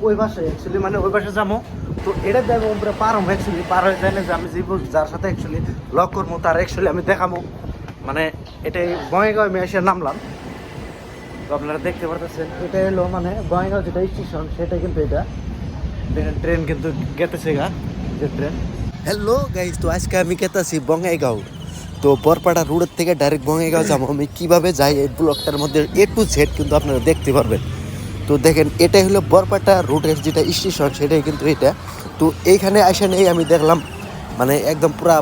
ওই পাশে অ্যাকচুয়ালি মানে ওই পাশে যাবো। তো এটা দেখবো আমরা পার হবো অ্যাকচুয়ালি পার হয়ে যায় না যে আমি যার সাথে অ্যাকচুয়ালি লক করবো তার অ্যাকচুয়ালি আমি দেখাবো। মানে এটাই বঙ্গাইগাঁও আমি এসে নামলাম। তো আপনারা দেখতে পারতেছেন এটা হলো মানে বঙ্গাইগাঁও যেটা স্টেশন সেটা কিন্তু এটা দেখেন ট্রেন কিন্তু গেতেছে গা যে ট্রেন। হ্যালো গাইজ, তো আজকে আমি গেতেছি বঙ্গাইগাঁও। তো বরপাড়া রোডের থেকে ডাইরেক্ট বঙ্গাইগাঁও যাবো। আমি কীভাবে যাই এই ব্লগটার মধ্যে A to Z কিন্তু আপনারা দেখতে পারবেন। তো দেখেন এটাই হলো বরপাটা রোডের যেটা স্টেশন সেটাই কিন্তু এটা। তো এইখানে আসে নেই আমি দেখলাম মানে একদম পুরা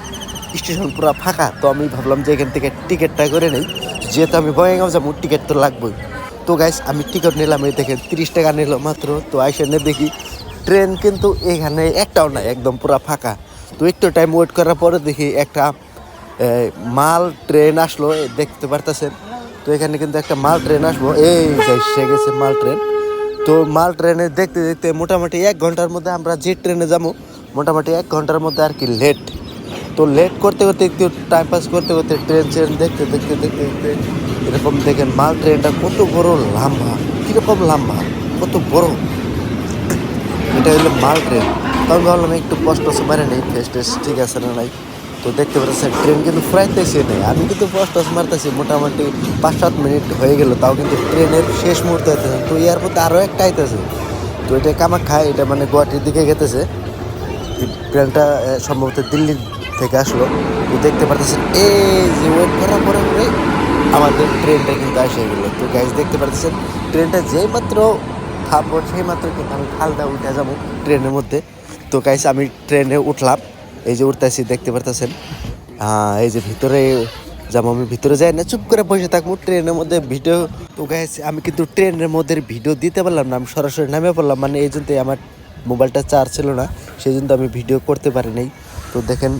স্টেশন পুরা ফাঁকা। তো আমি ভাবলাম যে এখান থেকে টিকিটটা করে নেই, যেহেতু আমি বঙ্গাইগাঁও যাবো টিকিট তো লাগবেই। তো গাইস আমি টিকিট নিলাম, এই দেখেন 30 টাকা নিল মাত্র। তো আসে নে দেখি ট্রেন কিন্তু এখানে একটাও নাই, একদম পুরা ফাঁকা। তো একটু টাইম ওয়েট করার পরে দেখি একটা মাল ট্রেন আসলো, দেখতে পারতেছেন। তো এখানে কিন্তু একটা মাল ট্রেন আসবো, এই এসে গেছে মাল ট্রেন। তো মাল ট্রেনে দেখতে দেখতে মোটামুটি 1 ঘন্টার মধ্যে আমরা যে ট্রেনে যাবো মোটামুটি 1 ঘন্টার মধ্যে আর কি লেট। তো লেট করতে করতে একটু টাইম পাস করতে করতে ট্রেন দেখতে দেখতে দেখতে দেখতে এরকম দেখেন মাল ট্রেনটা কত বড় লম্বা, কীরকম লম্বা কত বড়। এটা হলো মাল ট্রেন। তো আমি ভাবলাম একটু কষ্ট মারে নেই, ফেস টেস ঠিক আছে না নাই। তো দেখতে পাচ্ছেন ট্রেন কিন্তু ফ্রাইতেছে নেই, আমি কিন্তু কষ্ট মারতেছি মোটামুটি 5-7 মিনিট হয়ে গেল, তাও কিন্তু ট্রেনের শেষ মুহূর্তে হইতেছে। তো এয়ারপোর্টে আরও একটা আইতেছে। তো এটা কামাখ্যা, এটা মানে গুয়াহাটির দিকে গেতেছে। ট্রেনটা সম্ভবত দিল্লি থেকে আসলো। তো দেখতে পারতেছেন এই যে ওয়েট করার পরে আমাদের ট্রেনটা কিন্তু এসে গেলো। তো গাইজ দেখতে পারতেছেন ট্রেনটা যেই মাত্র থামবো সেই মাত্র কিন্তু আমি খালটা উঠে যাবো ট্রেনের মধ্যে। তো গাইজ আমি ট্রেনে উঠলাম, এই যে উঠতেছি দেখতে পারতেছেন। এই যে ভিতরে যাবো, আমি ভিতরে যাই না, চুপ করে বসে থাকবো ট্রেনের মধ্যে ভিডিও। তো গাইজ আমি কিন্তু ট্রেনের মধ্যে ভিডিও দিতে পারলাম না, আমি সরাসরি নামে পড়লাম। মানে এই জন্যই আমার মোবাইলটা চার্জ ছিল না, সেই জন্য আমি ভিডিও করতে পারি নাই। তো দেখেন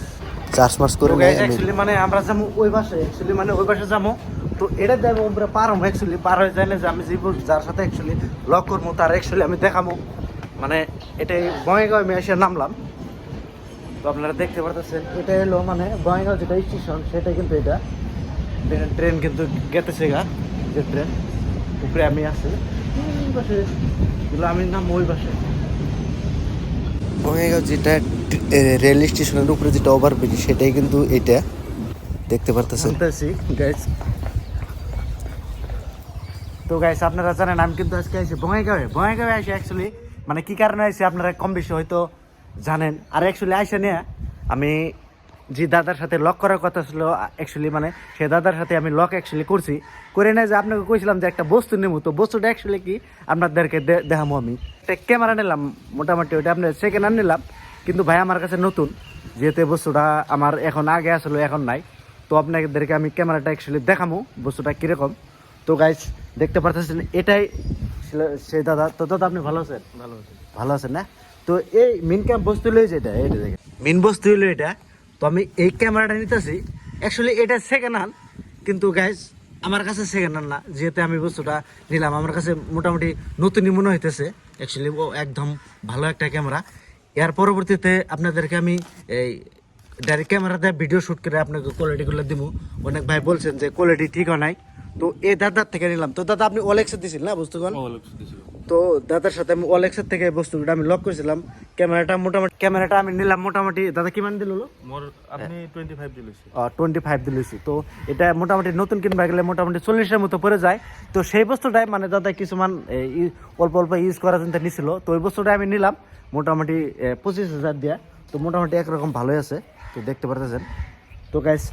চার্জ মার্চ করে অ্যাকচুয়ালি মানে আমরা যাবো ওই পাশে, অ্যাকচুয়ালি মানে ওই পাশে যাবো। তো এটা দেখবো আমরা পার হবো অ্যাকচুয়ালি পার হয়ে যায় না যে আমি যার সাথে অ্যাকচুয়ালি লক করবো তার অ্যাকচুয়ালি আমি দেখাবো। মানে এটাই বঙ্গাইগাঁও আমি এসে নামলাম। তো আপনারা দেখতে পারতেছেন এটা হলো মানে বঙ্গাইগাঁও যেটা স্টেশন সেটা কিন্তু এটা দেখেন ট্রেন কিন্তু গেতেছে গা যে ট্রেন। উপরে আমি আছি ওই পাশে, আমি নাম ওই পাশে। বঙ্গাইগাঁও যেটা রেল স্টেশনের উপরে যেটা ওভারব্রিজ সেটাই কিন্তু এটা দেখতে পারতেছেন গাইস। তো গাইস আপনারা জানেন আমি কিন্তু আজকে আইছি বঙ্গাইগাঁওয়ে আইসি অ্যাকচুয়ালি মানে কি কারণে আইসি আপনারা কম বেশি হয়তো জানেন। আর অ্যাকচুয়ালি আইসা নিয়ে আমি যে দাদার সাথে লক করার কথা ছিল অ্যাকচুয়ালি মানে সে দাদার সাথে আমি লক অ্যাকচুয়ালি করছি করে না যে আপনাকে কইছিলাম যে একটা বস্তু নেবো। তো বস্তুটা অ্যাকচুয়ালি কি আপনাদেরকে দেখাবো। আমি একটা ক্যামেরা নিলাম, মোটামুটি ওইটা আপনার সেকেন্ড হ্যান্ড নিলাম, কিন্তু ভাই আমার কাছে নতুন, যেহেতু বস্তুটা আমার এখন আগে আসলে এখন নাই। তো আপনাদেরকে আমি ক্যামেরাটা অ্যাকচুয়ালি দেখাবো বস্তুটা কীরকম। তো গাইস দেখতে পারতেছেন এটাই সেই দাদা। তো দাদা আপনি ভালো আছেন? ভালো আছেন না? তো এই মেন বস্তু হলো যেটা এটা দেখেন মেন বস্তু হলো এটা। তো আমি এই ক্যামেরাটা নিতেছি অ্যাকচুয়ালি এটা সেকেন্ড হ্যান্ড, কিন্তু গাইস আমার কাছে সেকেন্ড হ্যান্ড না, যেহেতু আমি বস্তুটা নিলাম আমার কাছে মোটামুটি নতুনই মনে হইতেছে অ্যাকচুয়ালি। ও একদম ভালো একটা ক্যামেরা। এর পরবর্তীতে আপনাদেরকে আমি এই ডাইরেক্ট ক্যামেরাতে ভিডিও শ্যুট করে আপনাকে কোয়ালিটিগুলো দিব। অনেক ভাই বলছেন যে কোয়ালিটি ঠিক হয় নাই, তো এই দাদার থেকে নিলাম। তো দাদা আপনি ওলেক্সে দিয়েছিলেন না বস্তুগুলো? তো দাদার সাথে আমি ওলেক্সের থেকে বস্তুটা আমি লক করেছিলাম। ক্যামেরাটা আমি নিলাম মোটামুটি দাদা কি মানে দিল আপনি 25 দিলেছি। 25 দিলেছি। তো এটা মোটামুটি নতুন কিনবা গেলে মোটামুটি 40-এর মতো পড়ে যায়। তো সেই বস্তুটাই মানে দাদা কিছুমান অল্প অল্প ইউজ করার জন্য নিছিল। তো ওই বস্তুটা আমি নিলাম মোটামুটি 25,000 দিয়া। তো মোটামুটি একরকম ভালোই আছে, তো দেখতে পারতেছেন। তো গাইস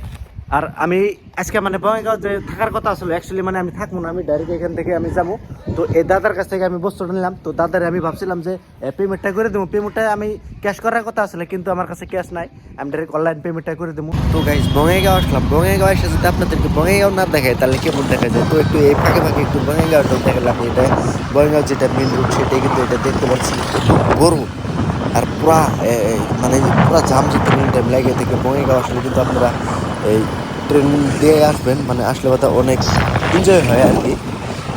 আর আমি আজকে মানে বঙ্গাইগাঁও যে থাকার কথা আসলে অ্যাকচুয়ালি মানে আমি থাকবো না, আমি ডাইরেক্ট এখান থেকে আমি যাবো। তো এই দাদার কাছ থেকে আমি বস্তুটা নিলাম। তো দাদারে আমি ভাবছিলাম যে পেমেন্টটা করে দেবো, পেমেন্টটা আমি ক্যাশ করার কথা আসলে, কিন্তু আমার কাছে ক্যাশ নাই, আমি ডাইরেক্ট অনলাইন পেমেন্টটা করে দেবো। তো গাইস বঙ্গাইগাঁও আসলাম, বঙ্গাইগাঁও এসে যদি আপনাদেরকে বঙ্গাইগাঁও না দেখায় তাহলে কেমন দেখা যায়। তো একটু এই ফাঁকে ফাঁকে একটু বঙ্গাইগাঁওটা দেখালাম। এটা বঙ্গাইগাঁও যেটা মেন রুট সেটাই কিন্তু এটা দেখতে পাচ্ছি বড়। আর পুরা মানে পুরা জাম যেতে টাইম লাগে থেকে বঙ্গাইগাঁও আসলে কিন্তু আপনারা এই ট্রেন দিয়ে আসবেন, মানে আসলে কথা অনেক এনজয় হয় আর কি।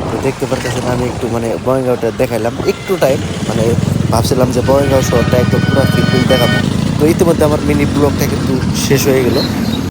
তো দেখতে পারতেছেন আমি একটু মানে বঙ্গাইগাঁওটা দেখাইলাম একটু টাইম, মানে ভাবছিলাম যে বঙ্গাইগাঁও শহরটা একদম পুরো ফিল দেখাবো। তো ইতিমধ্যে আমার মিনি ব্লগটা কিন্তু শেষ হয়ে গেল।